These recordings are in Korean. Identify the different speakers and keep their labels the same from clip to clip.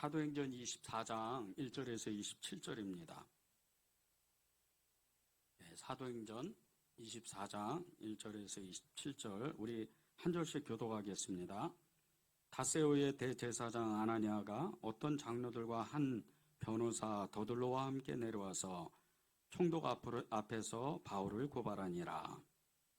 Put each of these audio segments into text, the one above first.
Speaker 1: 사도행전 24장 1절에서 27절입니다. 사도행전 24장 1절에서 27절 우리 한 절씩 교독하겠습니다. 다세오의 대제사장 아나니아가 어떤 장로들과 한 변호사 더둘로와 함께 내려와서 총독 앞에서 바울을 고발하니라.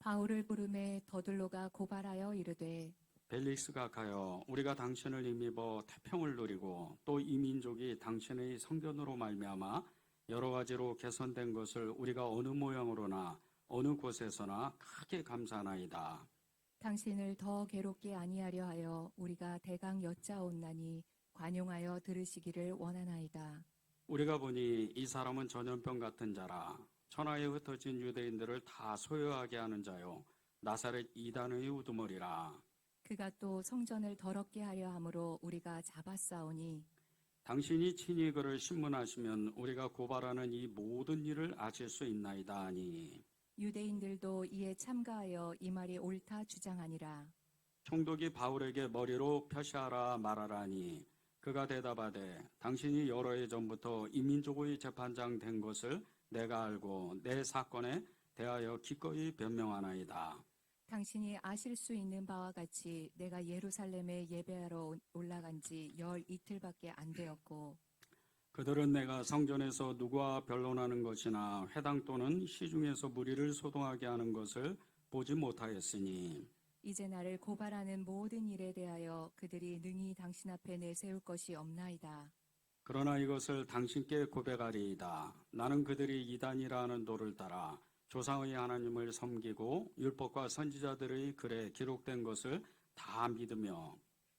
Speaker 2: 바울을 부르매 더둘로가 고발하여 이르되
Speaker 1: 벨릭스가 가여 우리가 당신을 힘입어 태평을 누리고 또 이 민족이 당신의 성견으로 말미암아 여러 가지로 개선된 것을 우리가 어느 모양으로나 어느 곳에서나 크게 감사하나이다.
Speaker 2: 당신을 더 괴롭게 아니하려 하여 우리가 대강 여짜옵나니 관용하여 들으시기를 원하나이다.
Speaker 1: 우리가 보니 이 사람은 전염병 같은 자라. 천하에 흩어진 유대인들을 다 소유하게 하는 자요 나사렛 이단의 우두머리라.
Speaker 2: 그가 또 성전을 더럽게 하려 함으로 우리가 잡았사오니
Speaker 1: 당신이 친히 그를 신문하시면 우리가 고발하는 이 모든 일을 아실 수 있나이다 하니
Speaker 2: 유대인들도 이에 참가하여 이 말이 옳다 주장하니라.
Speaker 1: 총독이 바울에게 머리로 표시하라 말하라 하니 그가 대답하되 당신이 여러 해 전부터 이 민족의 재판장 된 것을 내가 알고 내 사건에 대하여 기꺼이 변명하나이다.
Speaker 2: 당신이 아실 수 있는 바와 같이 내가 예루살렘에 예배하러 올라간 지 열 이틀밖에 안 되었고
Speaker 1: 그들은 내가 성전에서 누구와 변론하는 것이나 회당 또는 시중에서 무리를 소동하게 하는 것을 보지 못하였으니
Speaker 2: 이제 나를 고발하는 모든 일에 대하여 그들이 능히 당신 앞에 내세울 것이 없나이다.
Speaker 1: 그러나 이것을 당신께 고백하리이다. 나는 그들이 이단이라 하는 도를 따라 조상의 하나님을 섬기고 율법과 선지자들의 글에 기록된 것을 다 믿으며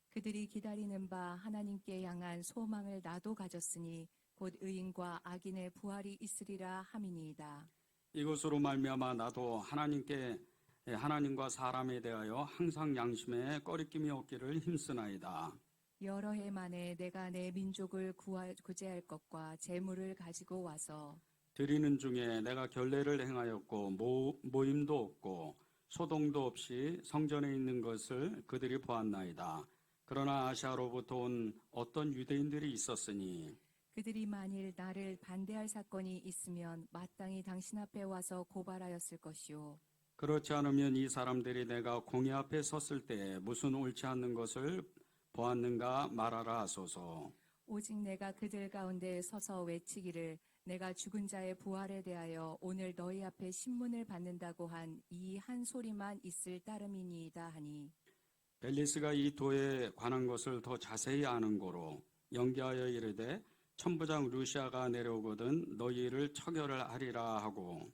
Speaker 2: 그들이 기다리는 바 하나님께 향한 소망을 나도 가졌으니 곧 의인과 악인의 부활이 있으리라 함이니이다.
Speaker 1: 이것으로 말미암아 나도 하나님과 사람에 대하여 항상 양심에 꺼리낌이 없기를 힘쓰나이다.
Speaker 2: 여러 해 만에 내가 내 민족을 구제할 것과 재물을 가지고 와서
Speaker 1: 드리는 중에 내가 결례를 행하였고 모임도 없고 소동도 없이 성전에 있는 것을 그들이 보았나이다. 그러나 아시아로부터 온 어떤 유대인들이 있었으니
Speaker 2: 그들이 만일 나를 반대할 사건이 있으면 마땅히 당신 앞에 와서 고발하였을 것이요
Speaker 1: 그렇지 않으면 이 사람들이 내가 공의 앞에 섰을 때 무슨 옳지 않는 것을 보았는가 말하라 하소서.
Speaker 2: 오직 내가 그들 가운데 서서 외치기를 내가 죽은 자의 부활에 대하여 오늘 너희 앞에 신문을 받는다고 한 이 한 소리만 있을 따름이니이다 하니
Speaker 1: 벨리스가 이 도에 관한 것을 더 자세히 아는 고로 연기하여 이르되 천부장 루시아가 내려오거든 너희를 처결하리라 하고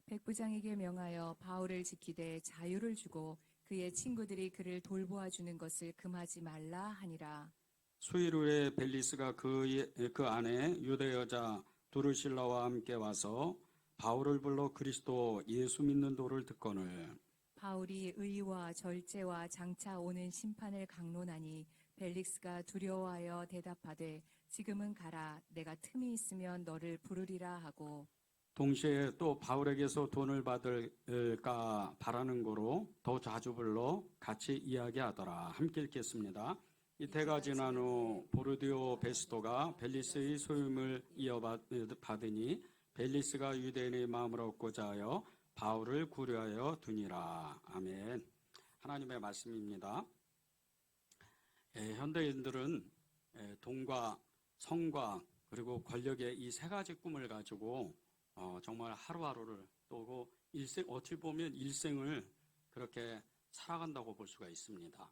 Speaker 2: 백부장에게 명하여 바울을 지키되 자유를 주고 그의 친구들이 그를 돌보아 주는 것을 금하지 말라 하니라.
Speaker 1: 수일 후에 벨리스가 그 안에 유대 여자 두루실라와 함께 와서 바울을 불러 그리스도 예수 믿는 도를 듣거늘
Speaker 2: 바울이 의와 절제와 장차 오는 심판을 강론하니 벨릭스가 두려워하여 대답하되 지금은 가라 내가 틈이 있으면 너를 부르리라 하고
Speaker 1: 동시에 또 바울에게서 돈을 받을까 바라는 거로 더 자주 불러 같이 이야기하더라. 함께 읽겠습니다. 이때가 지난 후 보르디오 베스토가 벨리스의 소임을 이어받으니 벨리스가 유대인의 마음을 얻고자 하여 바울을 구려하여 두니라. 아멘. 하나님의 말씀입니다. 현대인들은 돈과 성과 그리고 권력의 이 세 가지 꿈을 가지고 정말 하루하루를 또 어찌 보면 일생을 그렇게 살아간다고 볼 수가 있습니다.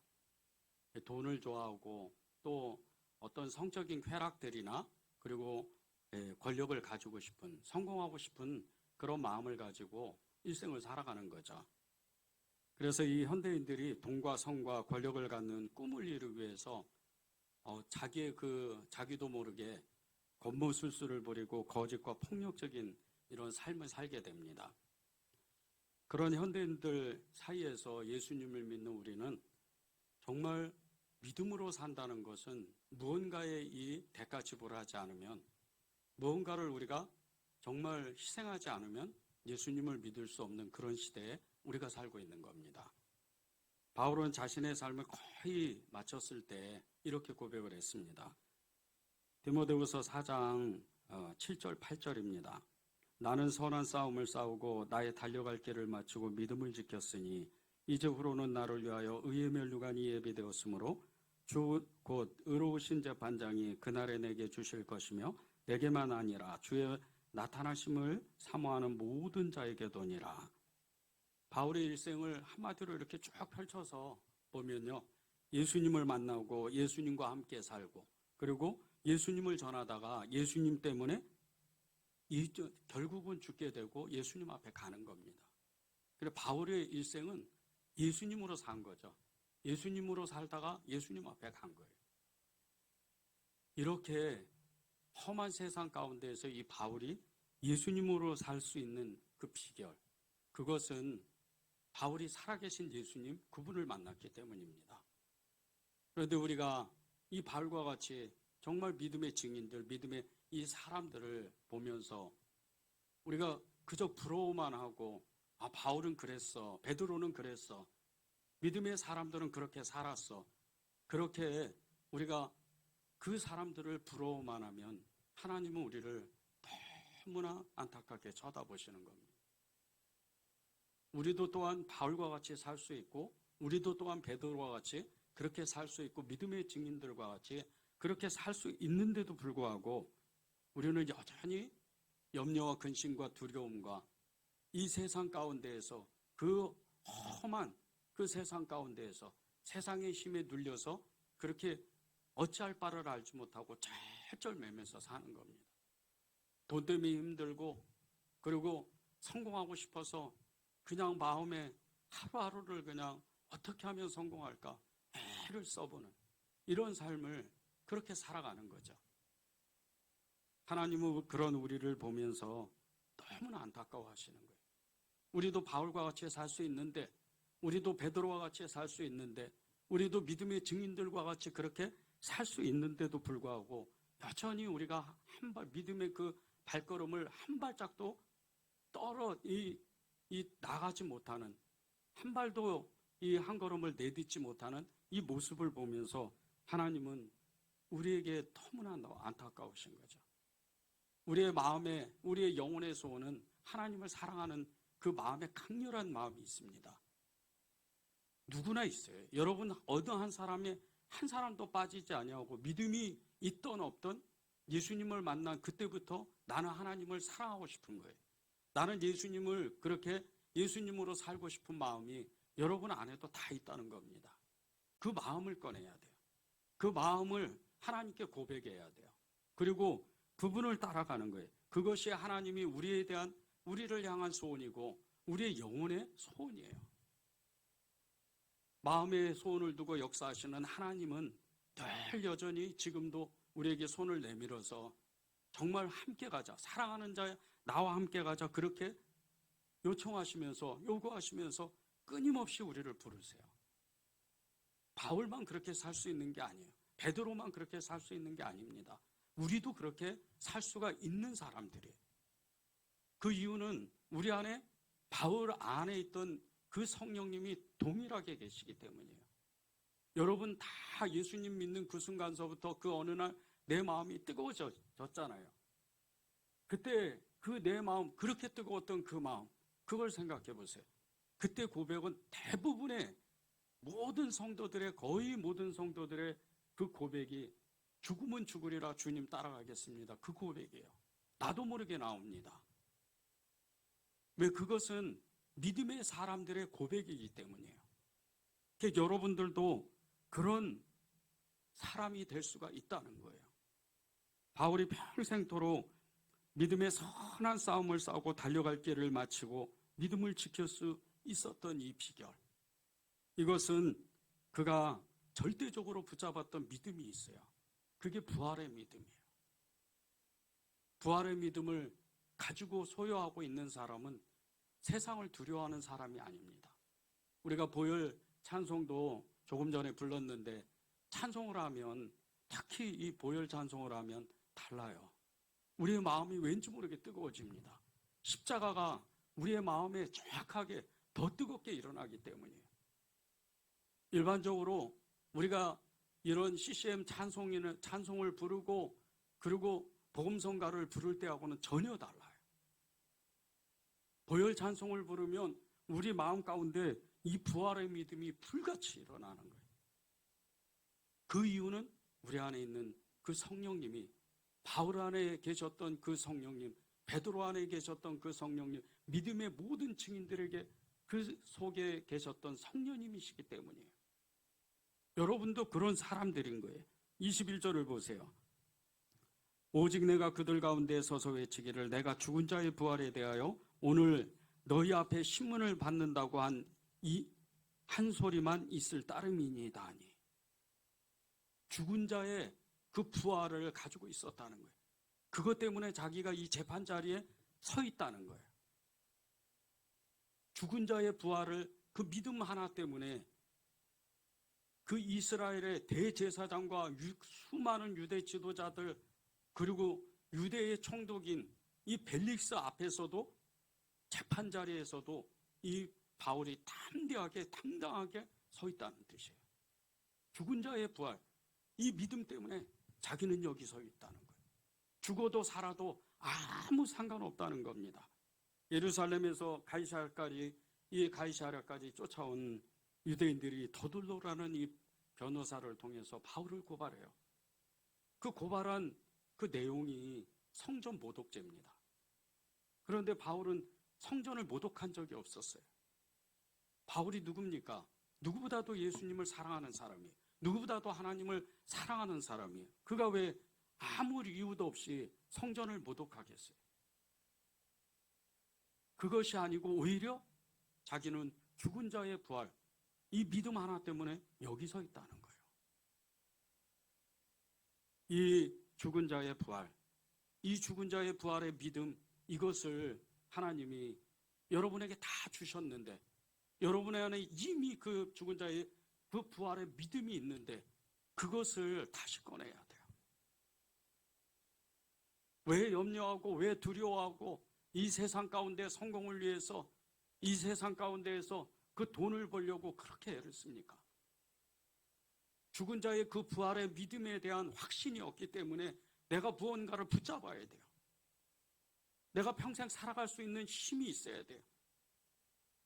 Speaker 1: 돈을 좋아하고 또 어떤 성적인 쾌락들이나 그리고 권력을 가지고 싶은 성공하고 싶은 그런 마음을 가지고 일생을 살아가는 거죠. 그래서 이 현대인들이 돈과 성과 권력을 갖는 꿈을 이루기 위해서 자기도 모르게 겉모술수를 부리고 거짓과 폭력적인 이런 삶을 살게 됩니다. 그런 현대인들 사이에서 예수님을 믿는 우리는 정말 믿음으로 산다는 것은 무언가의 이 대가 지불을 하지 않으면 무언가를 우리가 정말 희생하지 않으면 예수님을 믿을 수 없는 그런 시대에 우리가 살고 있는 겁니다. 바울은 자신의 삶을 거의 마쳤을 때 이렇게 고백을 했습니다. 디모데후서 4장 7절 8절입니다. 나는 선한 싸움을 싸우고 나의 달려갈 길을 마치고 믿음을 지켰으니 이제후로는 나를 위하여 의의 면류관이 예비되었으므로 주 곧 의로우신 재판장이 그날에 내게 주실 것이며 내게만 아니라 주의 나타나심을 사모하는 모든 자에게도니라. 바울의 일생을 한마디로 이렇게 쭉 펼쳐서 보면요, 예수님을 만나고 예수님과 함께 살고 그리고 예수님을 전하다가 예수님 때문에 결국은 죽게 되고 예수님 앞에 가는 겁니다. 그래서 바울의 일생은 예수님으로 산 거죠. 예수님으로 살다가 예수님 앞에 간 거예요. 이렇게 험한 세상 가운데에서 이 바울이 예수님으로 살 수 있는 그 비결, 그것은 바울이 살아계신 예수님 그분을 만났기 때문입니다. 그런데 우리가 이 바울과 같이 정말 믿음의 증인들, 믿음의 이 사람들을 보면서 우리가 그저 부러워만 하고 바울은 그랬어, 베드로는 그랬어, 믿음의 사람들은 그렇게 살았어, 그렇게 우리가 그 사람들을 부러워만 하면 하나님은 우리를 너무나 안타깝게 쳐다보시는 겁니다. 우리도 또한 바울과 같이 살 수 있고 우리도 또한 베드로와 같이 그렇게 살 수 있고 믿음의 증인들과 같이 그렇게 살 수 있는데도 불구하고 우리는 여전히 염려와 근심과 두려움과 이 세상 가운데에서 그 험한 그 세상 가운데에서 세상의 힘에 눌려서 그렇게 어찌할 바를 알지 못하고 쩔쩔매면서 사는 겁니다. 돈 때문에 힘들고 그리고 성공하고 싶어서 그냥 마음에 하루하루를 그냥 어떻게 하면 성공할까 애를 써보는 이런 삶을 그렇게 살아가는 거죠. 하나님은 그런 우리를 보면서 너무나 안타까워하시는 거예요. 우리도 바울과 같이 살 수 있는데, 우리도 베드로와 같이 살 수 있는데, 우리도 믿음의 증인들과 같이 그렇게 살 수 있는데도 불구하고 여전히 우리가 한 발, 믿음의 그 발걸음을 한 발짝도 나가지 못하는, 한 발도 이 한 걸음을 내딛지 못하는 이 모습을 보면서 하나님은 우리에게 너무나 안타까우신 거죠. 우리의 마음에, 우리의 영혼의 소원은 하나님을 사랑하는 그 마음에 강렬한 마음이 있습니다. 누구나 있어요. 여러분 어느 한 사람이 한 사람도 빠지지 아니하고 믿음이 있던 없던 예수님을 만난 그때부터 나는 하나님을 사랑하고 싶은 거예요. 나는 예수님을 그렇게 예수님으로 살고 싶은 마음이 여러분 안에도 다 있다는 겁니다. 그 마음을 꺼내야 돼요. 그 마음을 하나님께 고백해야 돼요. 그리고 그분을 따라가는 거예요. 그것이 하나님이 우리를 향한 소원이고 우리의 영혼의 소원이에요. 마음의 소원을 두고 역사하시는 하나님은 늘 여전히 지금도 우리에게 손을 내밀어서 정말 함께 가자, 사랑하는 자 나와 함께 가자, 그렇게 요청하시면서 요구하시면서 끊임없이 우리를 부르세요. 바울만 그렇게 살 수 있는 게 아니에요. 베드로만 그렇게 살 수 있는 게 아닙니다. 우리도 그렇게 살 수가 있는 사람들이에요. 그 이유는 우리 안에 바울 안에 있던 그 성령님이 동일하게 계시기 때문이에요. 여러분 다 예수님 믿는 그 순간서부터 그 어느 날 내 마음이 뜨거워졌잖아요. 그때 그 내 마음, 그렇게 뜨거웠던 그 마음, 그걸 생각해 보세요. 그때 고백은 대부분의 모든 성도들의, 거의 모든 성도들의 그 고백이 죽으면 죽으리라 주님 따라가겠습니다. 그 고백이에요. 나도 모르게 나옵니다. 왜? 그것은 믿음의 사람들의 고백이기 때문이에요. 그러니까 여러분들도 그런 사람이 될 수가 있다는 거예요. 바울이 평생토록 믿음의 선한 싸움을 싸우고 달려갈 길을 마치고 믿음을 지킬 수 있었던 이 비결, 이것은 그가 절대적으로 붙잡았던 믿음이 있어요. 그게 부활의 믿음이에요. 부활의 믿음을 가지고 소유하고 있는 사람은 세상을 두려워하는 사람이 아닙니다. 우리가 보혈 찬송도 조금 전에 불렀는데 찬송을 하면, 특히 이 보혈 찬송을 하면 달라요. 우리의 마음이 왠지 모르게 뜨거워집니다. 십자가가 우리의 마음에 정확하게 더 뜨겁게 일어나기 때문이에요. 일반적으로 우리가 이런 CCM 찬송을 부르고 그리고 복음성가를 부를 때하고는 전혀 달라요. 보혈 찬송을 부르면 우리 마음 가운데 이 부활의 믿음이 불같이 일어나는 거예요. 그 이유는 우리 안에 있는 그 성령님이, 바울 안에 계셨던 그 성령님, 베드로 안에 계셨던 그 성령님, 믿음의 모든 증인들에게 그 속에 계셨던 성령님이시기 때문이에요. 여러분도 그런 사람들인 거예요. 21절을 보세요. 오직 내가 그들 가운데 서서 외치기를 내가 죽은 자의 부활에 대하여 오늘 너희 앞에 신문을 받는다고 한 이 한 소리만 있을 따름이니이다 하니. 죽은 자의 그 부활을 가지고 있었다는 거예요. 그것 때문에 자기가 이 재판 자리에 서 있다는 거예요. 죽은 자의 부활을, 그 믿음 하나 때문에 그 이스라엘의 대제사장과 수많은 유대 지도자들, 그리고 유대의 총독인 이 벨릭스 앞에서도, 재판 자리에서도 이 바울이 담대하게 당당하게 서 있다는 뜻이에요. 죽은 자의 부활, 이 믿음 때문에 자기는 여기 서 있다는 거예요. 죽어도 살아도 아무 상관없다는 겁니다. 예루살렘에서 가이사랴까지 쫓아온 유대인들이 더둘로라는 이 변호사를 통해서 바울을 고발해요. 그 고발한 그 내용이 성전 모독죄입니다. 그런데 바울은 성전을 모독한 적이 없었어요. 바울이 누굽니까? 누구보다도 예수님을 사랑하는 사람이에요. 누구보다도 하나님을 사랑하는 사람이에요. 그가 왜 아무 이유도 없이 성전을 모독하겠어요? 그것이 아니고 오히려 자기는 죽은 자의 부활, 이 믿음 하나 때문에 여기 서 있다는 거예요. 이 죽은 자의 부활, 이 죽은 자의 부활의 믿음, 이것을 하나님이 여러분에게 다 주셨는데, 여러분의 안에 이미 그 죽은 자의 그 부활의 믿음이 있는데 그것을 다시 꺼내야 돼요. 왜 염려하고 왜 두려워하고 이 세상 가운데 성공을 위해서, 이 세상 가운데에서 그 돈을 벌려고 그렇게 애를 씁니까? 죽은 자의 그 부활의 믿음에 대한 확신이 없기 때문에 내가 무언가를 붙잡아야 돼요. 내가 평생 살아갈 수 있는 힘이 있어야 돼요.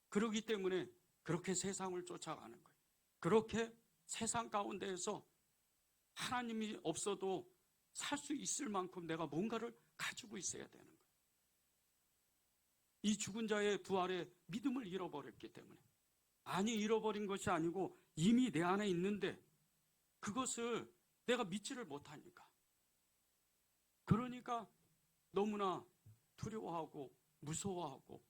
Speaker 1: 그렇기 때문에 그렇게 세상을 쫓아가는 거예요. 그렇게 세상 가운데에서 하나님이 없어도 살 수 있을 만큼 내가 뭔가를 가지고 있어야 되는 거예요. 이 죽은 자의 부활의 믿음을 잃어버렸기 때문에. 아니, 잃어버린 것이 아니고 이미 내 안에 있는데 그것을 내가 믿지를 못하니까. 그러니까 너무나 두려워하고 무서워하고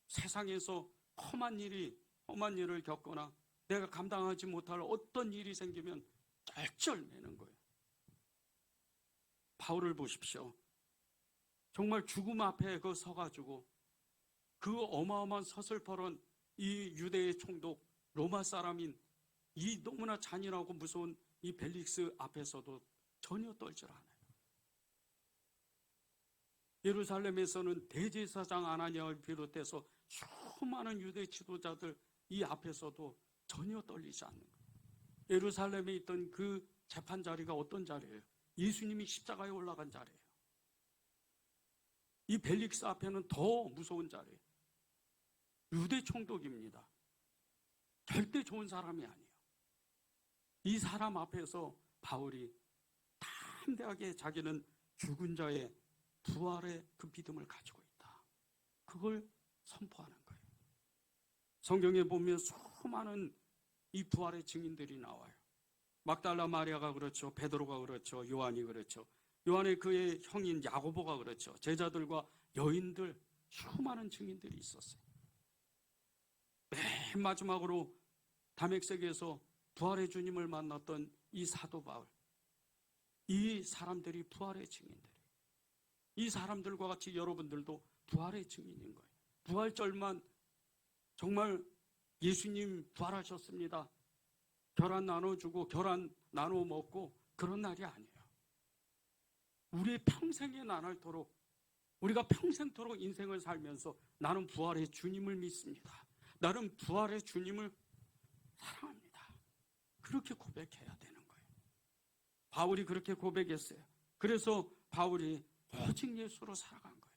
Speaker 1: 세상에서 험한 일을 겪거나 내가 감당하지 못할 어떤 일이 생기면 쩔쩔매는 거예요. 바울을 보십시오. 정말 죽음 앞에 그 서가지고 그 어마어마한 서슬퍼런 이 유대의 총독, 로마 사람인 이 너무나 잔인하고 무서운 이 벨릭스 앞에서도 전혀 떨질 않아요. 예루살렘에서는 대제사장 아나니아를 비롯해서 수많은 유대 지도자들 이 앞에서도 전혀 떨리지 않는 거예요. 예루살렘에 있던 그 재판 자리가 어떤 자리예요? 예수님이 십자가에 올라간 자리예요. 이 벨릭스 앞에는 더 무서운 자리예요. 유대 총독입니다. 절대 좋은 사람이 아니에요. 이 사람 앞에서 바울이 담대하게 자기는 죽은 자의 부활의 그 믿음을 가지고 있다. 그걸 선포하는 거예요. 성경에 보면 수많은 이 부활의 증인들이 나와요. 막달라 마리아가 그렇죠. 베드로가 그렇죠. 요한이 그렇죠. 요한의 그의 형인 야고보가 그렇죠. 제자들과 여인들, 수많은 증인들이 있었어요. 맨 마지막으로 다메섹에서 부활의 주님을 만났던 이 사도 바울, 이 사람들이 부활의 증인들이에요. 이 사람들과 같이 여러분들도 부활의 증인인 거예요. 부활절만 정말 예수님 부활하셨습니다, 결혼 나눠주고 결혼 나눠 먹고 그런 날이 아니에요. 우리의 평생에 나날토록, 우리가 평생토록 인생을 살면서 나는 부활의 주님을 믿습니다, 나는 부활의 주님을 사랑합니다, 그렇게 고백해야 되는 거예요. 바울이 그렇게 고백했어요. 그래서 바울이 오직 예수로 살아간 거예요.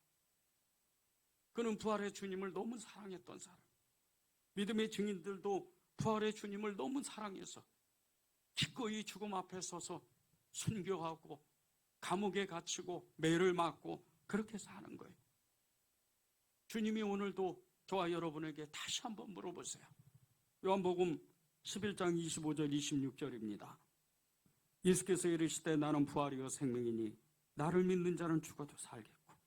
Speaker 1: 그는 부활의 주님을 너무 사랑했던 사람. 믿음의 증인들도 부활의 주님을 너무 사랑해서 기꺼이 죽음 앞에 서서 순교하고 감옥에 갇히고 매를 맞고 그렇게 사는 거예요. 주님이 오늘도 저와 여러분에게 다시 한번 물어보세요. 요한복음 11장 25절 26절입니다. 예수께서 이르시되 나는 부활이요 생명이니 나를 믿는 자는 죽어도 살겠고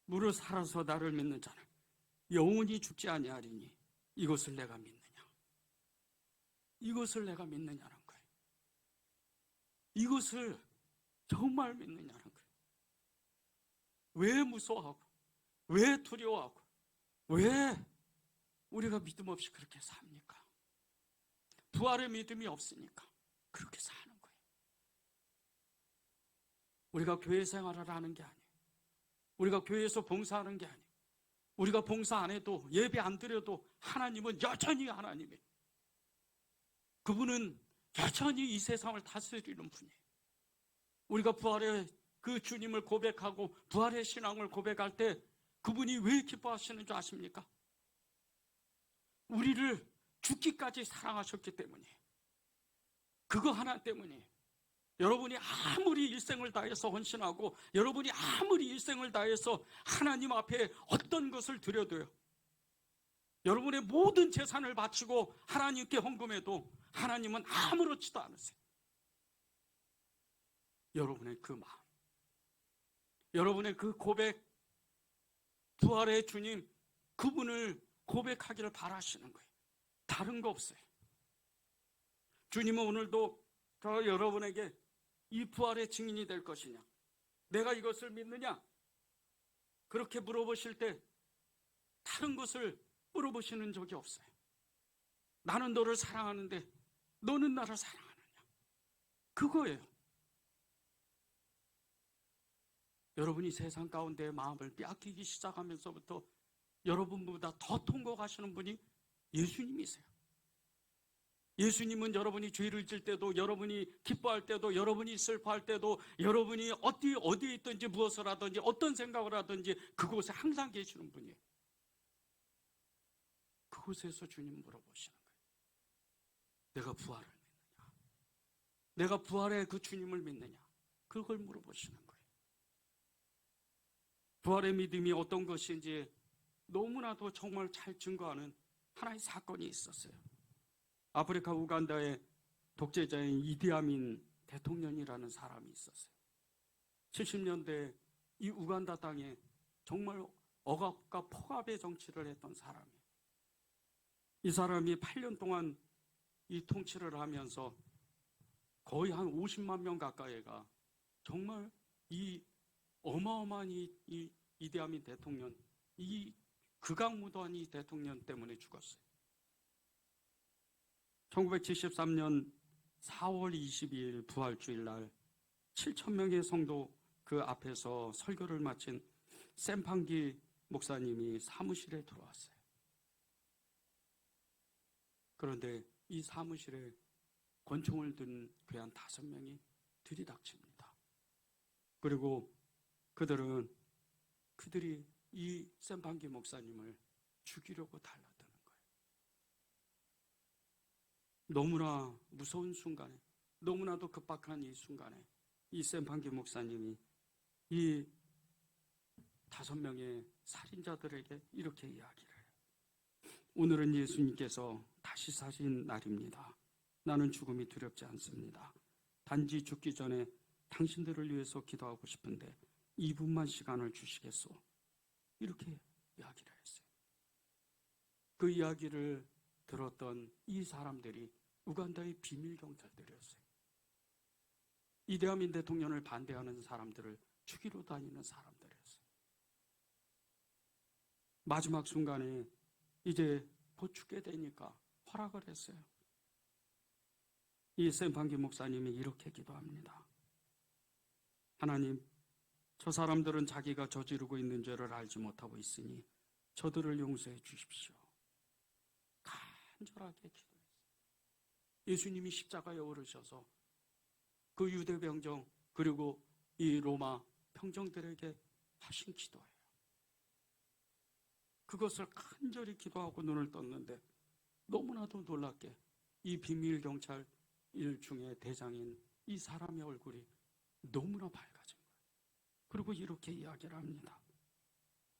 Speaker 1: 무릇 살아서 나를 믿는 자는 영원히 죽지 아니하리니 이것을 내가 믿느냐. 이것을 내가 믿느냐는 거예요. 이것을 정말 믿느냐는 거예요. 왜 무서워하고 왜 두려워하고 왜 우리가 믿음 없이 그렇게 삽니까? 부활의 믿음이 없으니까 그렇게 사는 거예요. 우리가 교회 생활을 하는 게 아니에요. 우리가 교회에서 봉사하는 게 아니에요. 우리가 봉사 안 해도 예배 안 드려도 하나님은 여전히 하나님이에요. 그분은 여전히 이 세상을 다스리는 분이에요. 우리가 부활의 그 주님을 고백하고 부활의 신앙을 고백할 때 그분이 왜 기뻐하시는 줄 아십니까? 우리를 죽기까지 사랑하셨기 때문이에요. 그거 하나 때문이에요. 여러분이 아무리 일생을 다해서 헌신하고 여러분이 아무리 일생을 다해서 하나님 앞에 어떤 것을 드려도요, 여러분의 모든 재산을 바치고 하나님께 헌금해도 하나님은 아무렇지도 않으세요. 여러분의 그 마음, 여러분의 그 고백, 부활의 주님 그분을 고백하기를 바라시는 거예요. 다른 거 없어요. 주님은 오늘도 저 여러분에게 이 부활의 증인이 될 것이냐, 내가 이것을 믿느냐, 그렇게 물어보실 때 다른 것을 물어보시는 적이 없어요. 나는 너를 사랑하는데 너는 나를 사랑하느냐, 그거예요. 여러분이 세상 가운데 마음을 빼앗기기 시작하면서부터 여러분보다 더 통곡하시는 분이 예수님이세요. 예수님은 여러분이 죄를 질 때도, 여러분이 기뻐할 때도, 여러분이 슬퍼할 때도, 여러분이 어디에 있든지 무엇을 하든지 어떤 생각을 하든지 그곳에 항상 계시는 분이에요. 그곳에서 주님 물어보시는 거예요. 내가 부활을 믿느냐? 내가 부활의 그 주님을 믿느냐? 그걸 물어보시는 거예요. 부활의 믿음이 어떤 것인지 너무나도 정말 잘 증거하는 하나의 사건이 있었어요. 아프리카 우간다의 독재자인 이디아민 대통령이라는 사람이 있었어요. 70년대 이 우간다 땅에 정말 억압과 폭압의 정치를 했던 사람이에요. 이 사람이 8년 동안 이 통치를 하면서 거의 한 50만 명 가까이가 정말 이 어마어마한 이 이디아민 대통령, 이 극악무도한 이 대통령 때문에 죽었어요. 1973년 4월 22일 부활주일 날 7,000명의 성도 그 앞에서 설교를 마친 샘팡기 목사님이 사무실에 들어왔어요. 그런데 이 사무실에 권총을 든 괴한 5명이 들이닥칩니다. 그리고 그들이 이 샘팡기 목사님을 죽이려고 달라드는 거예요. 너무나 무서운 순간에, 너무나도 급박한 이 순간에 이 샘팡기 목사님이 이 5명의 살인자들에게 이렇게 이야기를 해요. 오늘은 예수님께서 다시 사신 날입니다. 나는 죽음이 두렵지 않습니다. 단지 죽기 전에 당신들을 위해서 기도하고 싶은데 2분만 시간을 주시겠소? 이렇게 이야기를 했어요. 그 이야기를 들었던 이 사람들이 우간다의 비밀 경찰들이었어요. 이디아민 대통령을 반대하는 사람들을 죽이러 다니는 사람들이었어요. 마지막 순간에 이제 곧 죽게 되니까 허락을 했어요. 이 샘팡기 목사님이 이렇게 기도합니다. 하나님, 저 사람들은 자기가 저지르고 있는 죄를 알지 못하고 있으니 저들을 용서해 주십시오. 간절하게 기도했어요. 예수님이 십자가에 오르셔서 그 유대 병정 그리고 이 로마 병정들에게 하신 기도예요. 그것을 간절히 기도하고 눈을 떴는데 너무나도 놀랍게 이 비밀 경찰 일 중에 대장인 이 사람의 얼굴이 너무나 밝아진 거예요. 그리고 이렇게 이야기를 합니다.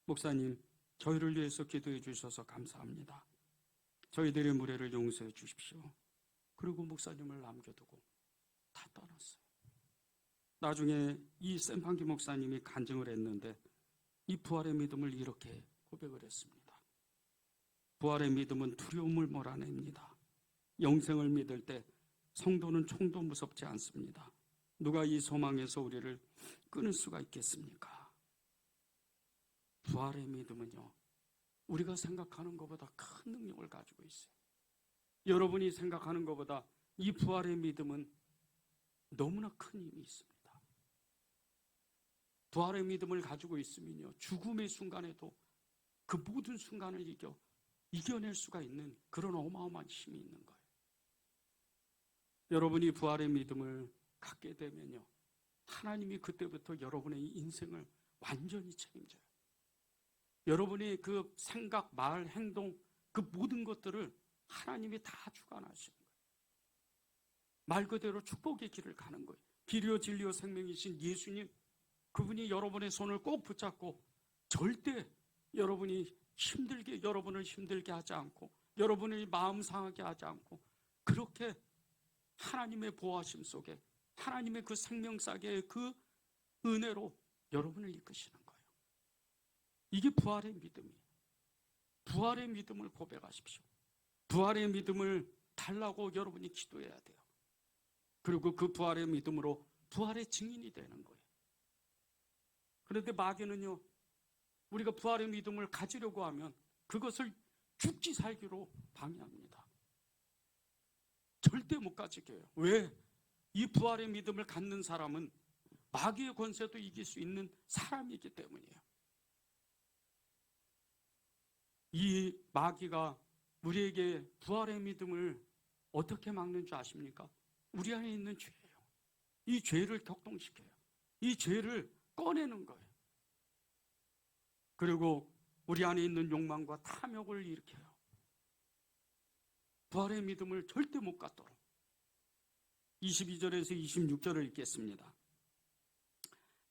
Speaker 1: 목사님, 저희를 위해서 기도해 주셔서 감사합니다. 저희들의 무례를 용서해 주십시오. 그리고 목사님을 남겨두고 다 떠났어요. 나중에 이 샘판기 목사님이 간증을 했는데 이 부활의 믿음을 이렇게 고백을 했습니다. 부활의 믿음은 두려움을 몰아냅니다. 영생을 믿을 때 성도는 총도 무섭지 않습니다. 누가 이 소망에서 우리를 끊을 수가 있겠습니까? 부활의 믿음은요, 우리가 생각하는 것보다 큰 능력을 가지고 있어요. 여러분이 생각하는 것보다 이 부활의 믿음은 너무나 큰 힘이 있습니다. 부활의 믿음을 가지고 있으면요, 죽음의 순간에도 그 모든 순간을 이겨낼 수가 있는 그런 어마어마한 힘이 있는 거예요. 여러분이 부활의 믿음을 갖게 되면요, 하나님이 그때부터 여러분의 인생을 완전히 책임져요. 여러분의 그 생각, 말, 행동, 그 모든 것들을 하나님이 다 주관하시는 거예요. 말 그대로 축복의 길을 가는 거예요. 길이요 진리요 생명이신 예수님, 그분이 여러분의 손을 꼭 붙잡고 절대 여러분을 힘들게 하지 않고 여러분의 마음 상하게 하지 않고 그렇게 하나님의 보호하심 속에 하나님의 그 생명사계의 그 은혜로 여러분을 이끄시는 거예요. 이게 부활의 믿음이에요. 부활의 믿음을 고백하십시오. 부활의 믿음을 달라고 여러분이 기도해야 돼요. 그리고 그 부활의 믿음으로 부활의 증인이 되는 거예요. 그런데 마귀는요, 우리가 부활의 믿음을 가지려고 하면 그것을 죽지 살기로 방해합니다. 절대 못 가지게 해요. 왜? 이 부활의 믿음을 갖는 사람은 마귀의 권세도 이길 수 있는 사람이기 때문이에요. 이 마귀가 우리에게 부활의 믿음을 어떻게 막는 줄 아십니까? 우리 안에 있는 죄예요. 이 죄를 격동시켜요. 이 죄를 꺼내는 거예요. 그리고 우리 안에 있는 욕망과 탐욕을 일으켜요. 부활의 믿음을 절대 못 갖도록. 22절에서 26절을 읽겠습니다.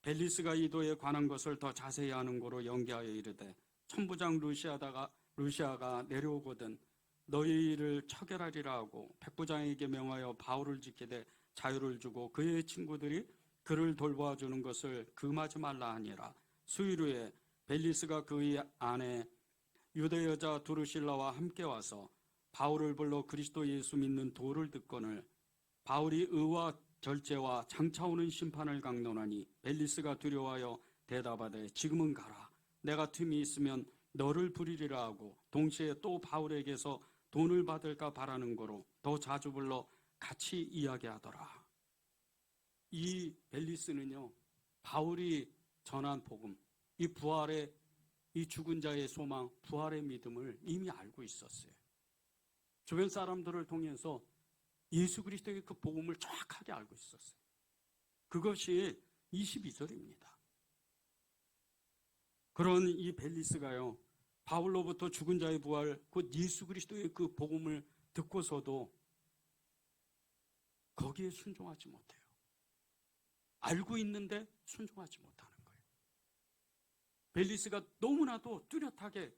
Speaker 1: 벨리스가 이도에 관한 것을 더 자세히 아는 고로 연기하여 이르되 천부장 루시아가 내려오거든 너희 일을 처결하리라 하고 백부장에게 명하여 바울을 지키되 자유를 주고 그의 친구들이 그를 돌보아주는 것을 금하지 말라 하니라. 수일 후에 벨리스가 그의 아내 유대 여자 두루실라와 함께 와서 바울을 불러 그리스도 예수 믿는 도를 듣거늘 바울이 의와 절제와 장차 오는 심판을 강론하니 벨리스가 두려워하여 대답하되 지금은 가라. 내가 틈이 있으면 너를 부리리라 하고 동시에 또 바울에게서 돈을 받을까 바라는 거로 더 자주 불러 같이 이야기하더라. 이 벨리스는요, 바울이 전한 복음, 이 부활의 이 죽은 자의 소망, 부활의 믿음을 이미 알고 있었어요. 주변 사람들을 통해서 예수 그리스도의 그 복음을 정확하게 알고 있었어요. 그것이 22절입니다. 그런 이 벨리스가요, 바울로부터 죽은 자의 부활, 곧 예수 그리스도의 그 복음을 듣고서도 거기에 순종하지 못해요. 알고 있는데 순종하지 못하는 거예요. 벨리스가 너무나도 뚜렷하게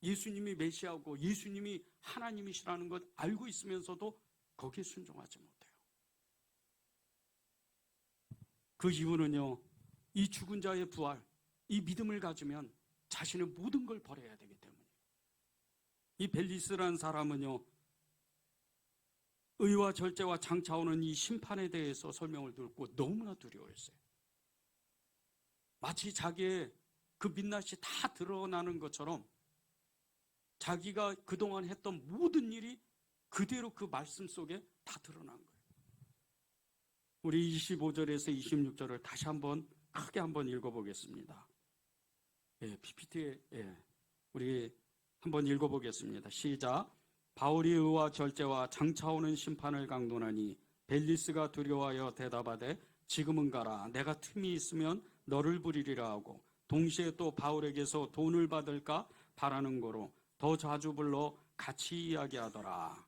Speaker 1: 예수님이 메시아고 예수님이 하나님이시라는 것 알고 있으면서도 거기에 순종하지 못해요. 그 이유는요, 이 죽은 자의 부활, 이 믿음을 가지면 자신의 모든 걸 버려야 되기 때문이에요. 이 벨리스라는 사람은요, 의와 절제와 장차 오는 이 심판에 대해서 설명을 듣고 너무나 두려워했어요. 마치 자기의 그 민낯이 다 드러나는 것처럼 자기가 그동안 했던 모든 일이 그대로 그 말씀 속에 다 드러난 거예요. 우리 25절에서 26절을 다시 한번 크게 한번 읽어보겠습니다. PPT에 우리 한번 읽어보겠습니다. 시작. 바울이 의와 절제와 장차 오는 심판을 강론하니 벨리스가 두려워하여 대답하되 지금은 가라. 내가 틈이 있으면 너를 부리리라 하고 동시에 또 바울에게서 돈을 받을까 바라는 거로 더 자주 불러 같이 이야기하더라.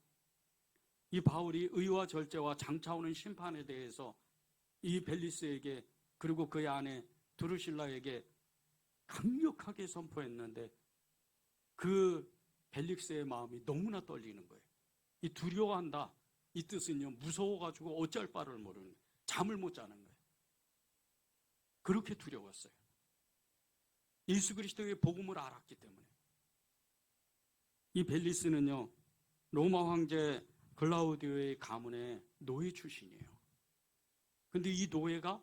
Speaker 1: 이 바울이 의와 절제와 장차 오는 심판에 대해서 이 벨리스에게 그리고 그의 아내 드루실라에게 강력하게 선포했는데 그 벨릭스의 마음이 너무나 떨리는 거예요. 이 두려워한다. 이 뜻은요, 무서워가지고 어쩔 바를 모르는 거예요. 잠을 못 자는 거예요. 그렇게 두려웠어요. 예수 그리스도의 복음을 알았기 때문에. 이 벨리스는요, 로마 황제 글라우디오의 가문의 노예 출신이에요. 근데 이 노예가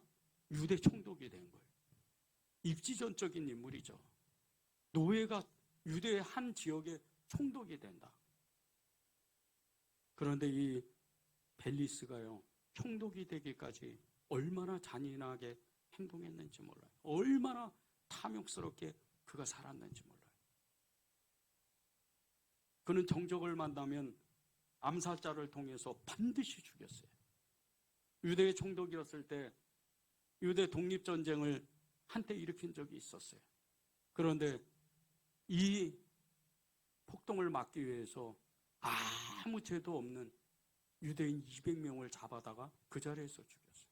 Speaker 1: 유대 총독이 된 거예요. 입지전적인 인물이죠. 노예가 유대의 한 지역의 총독이 된다. 그런데 이 벨리스가요, 총독이 되기까지 얼마나 잔인하게 행동했는지 몰라요. 얼마나 탐욕스럽게 그가 살았는지 몰라요. 그는 정적을 만나면 암살자를 통해서 반드시 죽였어요. 유대의 총독이었을 때 유대 독립전쟁을 한때 일으킨 적이 있었어요. 그런데 이 폭동을 막기 위해서 아무 죄도 없는 유대인 200명을 잡아다가 그 자리에서 죽였어요.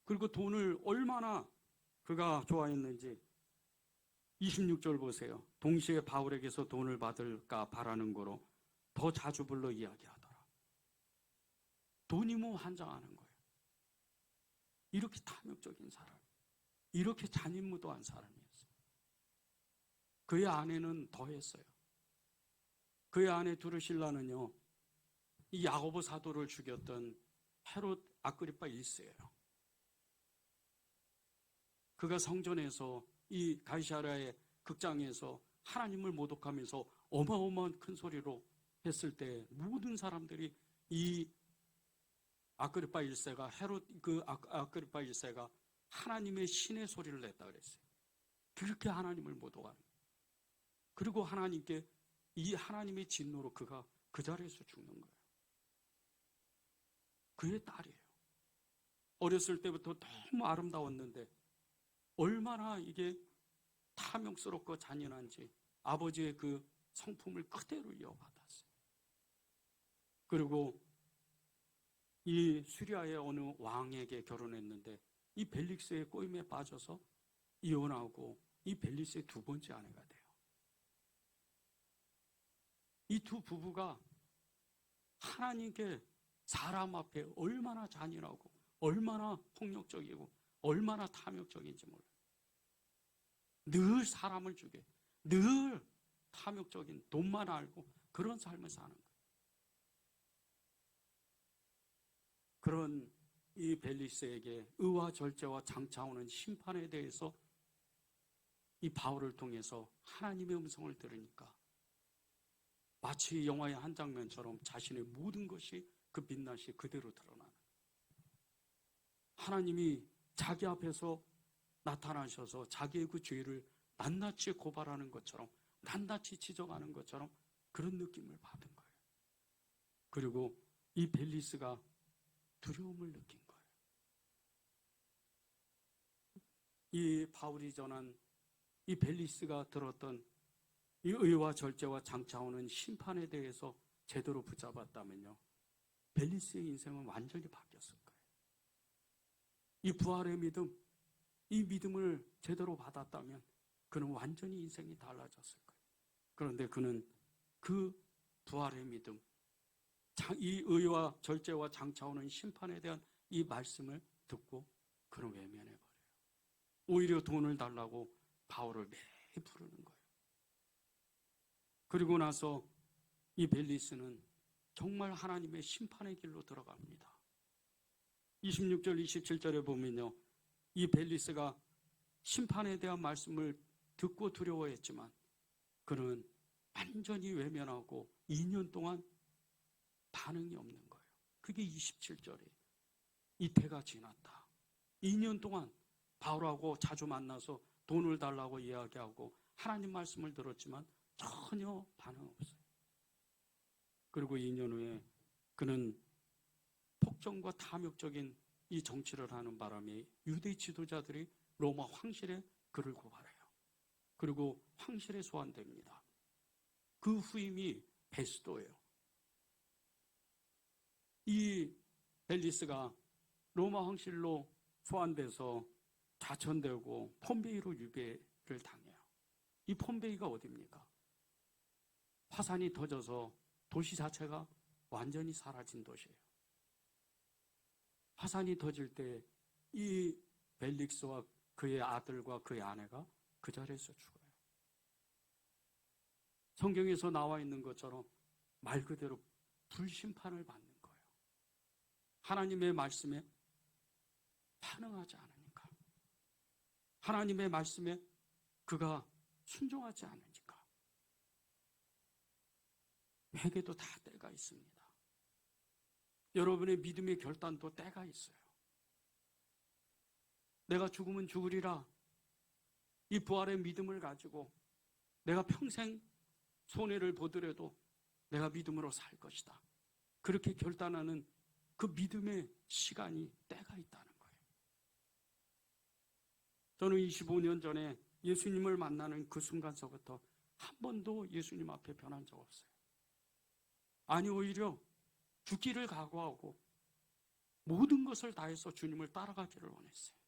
Speaker 1: 그리고 돈을 얼마나 그가 좋아했는지 26절 보세요. 동시에 바울에게서 돈을 받을까 바라는 거로 더 자주 불러 이야기하더라. 돈이 뭐 환장하는 거예요. 이렇게 탐욕적인 사람, 이렇게 잔인무도한 사람이었어요. 그의 아내는 더했어요. 그의 아내 두르실라는요, 이 야고보 사도를 죽였던 헤롯 아그리파 1세예요. 그가 성전에서 이 가이사랴의 극장에서 하나님을 모독하면서 어마어마한 큰 소리로 했을 때 모든 사람들이 이 아그리파 1세가 아그리파 1세가 하나님의 신의 소리를 냈다 그랬어요. 그렇게 하나님을 모독하는 거예요. 그리고 하나님께 이 하나님의 진노로 그가 그 자리에서 죽는 거예요. 그의 딸이에요. 어렸을 때부터 너무 아름다웠는데 얼마나 이게 탐욕스럽고 잔인한지 아버지의 그 성품을 그대로 이어받았어요. 그리고 이 시리아의 어느 왕에게 결혼했는데 이 벨릭스의 꼬임에 빠져서 이혼하고 이 벨릭스의 두 번째 아내가 돼요. 이 두 부부가 하나님께 사람 앞에 얼마나 잔인하고 얼마나 폭력적이고 얼마나 탐욕적인지 몰라요. 늘 사람을 죽여, 늘 탐욕적인 돈만 알고 그런 삶을 사는 거예요. 그런 이 벨리스에게 의와 절제와 장차 오는 심판에 대해서 이 바울을 통해서 하나님의 음성을 들으니까 마치 영화의 한 장면처럼 자신의 모든 것이 그 빛나시 그대로 드러나는, 하나님이 자기 앞에서 나타나셔서 자기의 그 죄를 낱낱이 고발하는 것처럼, 낱낱이 지적하는 것처럼 그런 느낌을 받은 거예요. 그리고 이 벨리스가 두려움을 느낀 거예요. 이 바울이 전한 이 벨리스가 들었던 이 의와 절제와 장차 오는 심판에 대해서 제대로 붙잡았다면요, 벨리스의 인생은 완전히 바뀌었을 거예요. 이 부활의 믿음, 이 믿음을 제대로 받았다면 그는 완전히 인생이 달라졌을 거예요. 그런데 그는 그 부활의 믿음, 이 의와 절제와 장차 오는 심판에 대한 이 말씀을 듣고 그는 외면해버려요. 오히려 돈을 달라고 바울을 매일 부르는 거예요. 그리고 나서 이 벨리스는 정말 하나님의 심판의 길로 들어갑니다. 26절, 27절에 보면요, 이 벨리스가 심판에 대한 말씀을 듣고 두려워했지만 그는 완전히 외면하고 2년 동안 반응이 없는 거예요. 그게 27절이에요. 이때가 지났다. 2년 동안 바울하고 자주 만나서 돈을 달라고 이야기하고 하나님 말씀을 들었지만 전혀 반응 없어요. 그리고 2년 후에 그는 폭정과 탐욕적인 이 정치를 하는 바람에 유대 지도자들이 로마 황실에 그를 고발해요. 그리고 황실에 소환됩니다. 그 후임이 베스도예요. 이 벨리스가 로마 황실로 소환돼서 좌천되고 폼베이로 유배를 당해요. 이 폼베이가 어디입니까? 화산이 터져서 도시 자체가 완전히 사라진 도시예요. 화산이 터질 때 이 벨릭스와 그의 아들과 그의 아내가 그 자리에서 죽어요. 성경에서 나와 있는 것처럼 말 그대로 불심판을 받는 거예요. 하나님의 말씀에 반응하지 않으니까. 하나님의 말씀에 그가 순종하지 않으니까. 회개도 다 때가 있습니다. 여러분의 믿음의 결단도 때가 있어요. 내가 죽으면 죽으리라. 이 부활의 믿음을 가지고 내가 평생 손해를 보더라도 내가 믿음으로 살 것이다. 그렇게 결단하는 그 믿음의 시간이 때가 있다는 거예요. 저는 25년 전에 예수님을 만나는 그 순간서부터 한 번도 예수님 앞에 변한 적 없어요. 아니, 오히려 죽기를 각오하고 모든 것을 다해서 주님을 따라가기를 원했어요.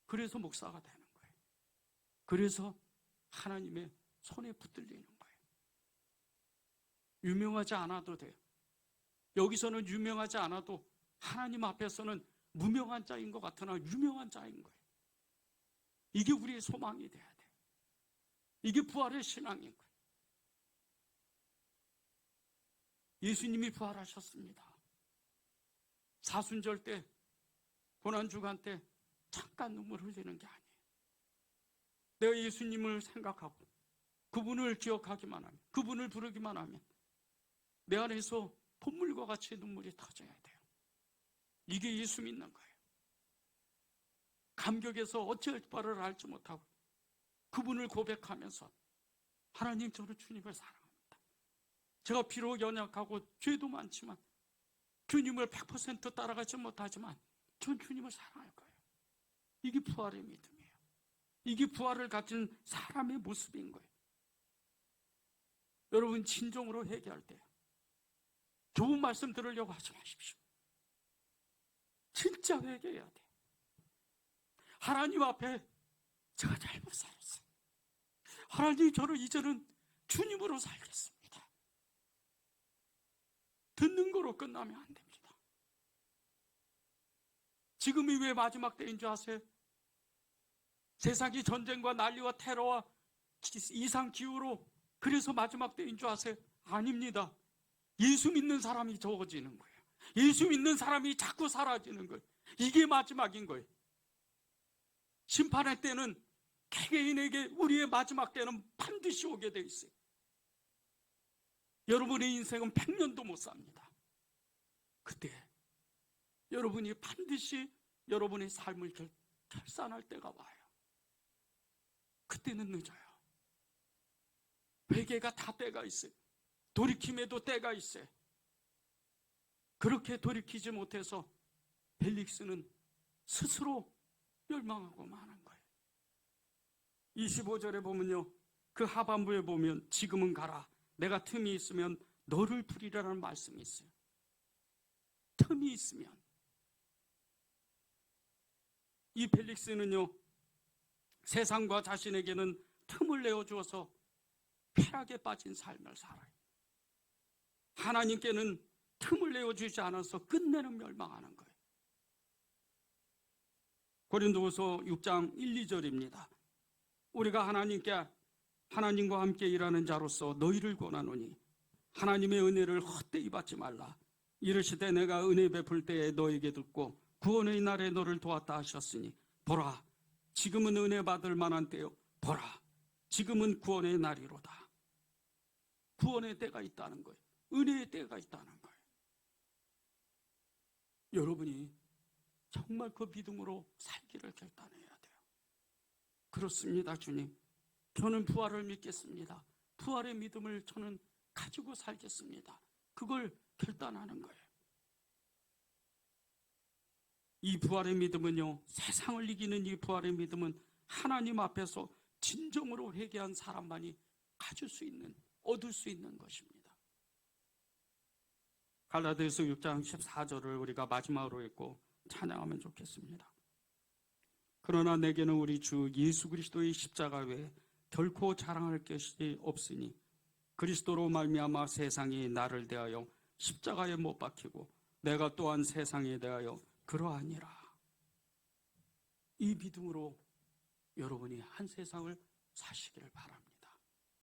Speaker 1: 그래서 목사가 되는 거예요. 그래서 하나님의 손에 붙들리는 거예요. 유명하지 않아도 돼요. 여기서는 유명하지 않아도 하나님 앞에서는 무명한 자인 것 같으나 유명한 자인 거예요. 이게 우리의 소망이 돼야 돼요. 이게 부활의 신앙인 거예요. 예수님이 부활하셨습니다. 사순절 때, 고난주간 때 잠깐 눈물 흘리는 게 아니에요. 내가 예수님을 생각하고 그분을 기억하기만 하면, 그분을 부르기만 하면 내 안에서 콧물과 같이 눈물이 터져야 돼요. 이게 예수 믿는 거예요. 감격에서 어찌할 바를 알지 못하고 그분을 고백하면서 하나님, 저는 주님을 사랑합니다. 제가 비록 연약하고 죄도 많지만 주님을 100% 따라가지 못하지만 전 주님을 사랑할 거예요. 이게 부활의 믿음이에요. 이게 부활을 가진 사람의 모습인 거예요. 여러분, 진정으로 회개할 때 좋은 말씀 들으려고 하지 마십시오. 진짜 회개해야 돼요. 하나님 앞에 제가 잘못 살았어요. 하나님, 저는 이제는 주님으로 살겠습니다. 듣는 거로 끝나면 안 됩니다. 지금이 왜 마지막 때인 줄 아세요? 세상이 전쟁과 난리와 테러와 이상기후로 그래서 마지막 때인 줄 아세요? 아닙니다. 예수 믿는 사람이 적어지는 거예요. 예수 믿는 사람이 자꾸 사라지는 거예요. 이게 마지막인 거예요. 심판의 때는 개개인에게 우리의 마지막 때는 반드시 오게 돼 있어요. 여러분의 인생은 100년도 못 삽니다. 그때 여러분이 반드시 여러분의 삶을 결산할 때가 와요. 그때는 늦어요. 회개가 다 때가 있어요. 돌이킴에도 때가 있어요. 그렇게 돌이키지 못해서 벨릭스는 스스로 멸망하고 마는 거예요. 25절에 보면요, 그 하반부에 보면 지금은 가라, 내가 틈이 있으면 너를 부리라는 말씀이 있어요. 틈이 있으면. 이 벨릭스는요, 세상과 자신에게는 틈을 내어주어서 쾌락에 빠진 삶을 살아요. 하나님께는 틈을 내어주지 않아서 끝내는 멸망하는 거예요. 고린도후서 6장 1, 2절입니다. 우리가 하나님과 함께 일하는 자로서 너희를 권하노니 하나님의 은혜를 헛되이 받지 말라. 이르시되 내가 은혜 베풀 때에 너에게 듣고 구원의 날에 너를 도왔다 하셨으니 보라, 지금은 은혜 받을 만한 때요, 보라, 지금은 구원의 날이로다. 구원의 때가 있다는 거예요. 은혜의 때가 있다는 거예요. 여러분이 정말 그 믿음으로 살기를 결단해야 돼요. 그렇습니다, 주님. 저는 부활을 믿겠습니다. 부활의 믿음을 저는 가지고 살겠습니다. 그걸 결단하는 거예요. 이 부활의 믿음은요, 세상을 이기는 이 부활의 믿음은 하나님 앞에서 진정으로 회개한 사람만이 가질 수 있는, 얻을 수 있는 것입니다. 갈라디아서 6장 14절을 우리가 마지막으로 읽고 찬양하면 좋겠습니다. 그러나 내게는 우리 주 예수 그리스도의 십자가 외에 결코 자랑할 것이 없으니 그리스도로 말미암아 세상이 나를 대하여 십자가에 못 박히고 내가 또한 세상에 대하여 그러하니라. 이 믿음으로 여러분이 한 세상을 사시기를 바랍니다.